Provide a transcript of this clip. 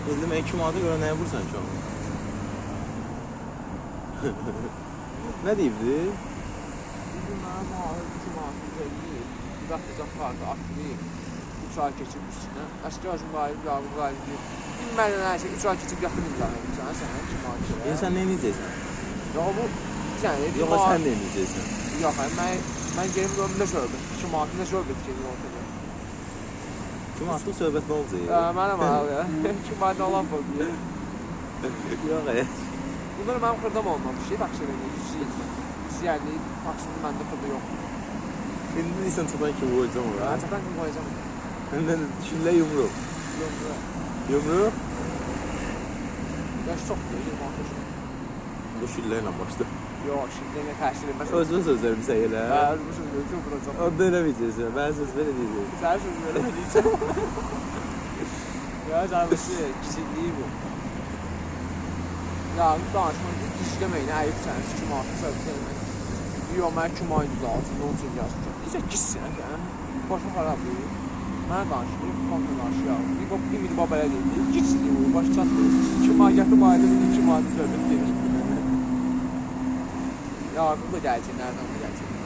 Dedim 2 manata görə nəyə vursan ki onu? Nə deyibdi? Dedim mənə maalı 2 manat 150. Bir atacaq vardı, atlayayım. 3 ay keçib üstünə. Əski özüm qayıb, yağıb qayıb deyib. Bilmədən hər şey 3 ay keçib yaxın imzan edirsən, sənə 2 manat görə. Sən nə edəcəksən? Yox, bu yəni Yox, sən nə edəcəksən? Yox, mən gelim ömrümdə söhbət. 2 manatında söhbət gedir ortada. 2 manatlıq söhbət nə olacaq? Mənəm abi ya. 2 manat olan bu deyir. Yox, Bunlar mənim xırdam olmamış şey, bak şeylə 150, maksimum məndə xırda yoxdur. İndi deyirsən çatan kimi qoyacam ora. Çatan kimi qoyacam. Məndən şillə yumruq. Yumruq? Yaş çoxdur, 20 manat. Bu şillə ilə başla. Yox, şillə ilə təsir etməz. Özünün sözlərimi sən elə. Özümün sözlərimi vuracam. Onda eləməyəcəksən, mən söz belə deyəcəm. Sən söz belə deyəcəm. Ya, canlısı, kiçikliyi bu. Ya, danışmaq, gizləməyin, əyib sənə 2 manatı söhbət eləmək. Yox, mən 2 manat düzəlsin, onun üçün yazmışam. Deyəcək, gizsən, başım xarabdır. Mənə danışır, komple danışır. Bir mini belə deyil, gizliyi bu, başı çatmır. 2 manat gətirib aydın, 2 manatı söhbət deyil. Ya, bu da gələcək, nereden bu gələcək?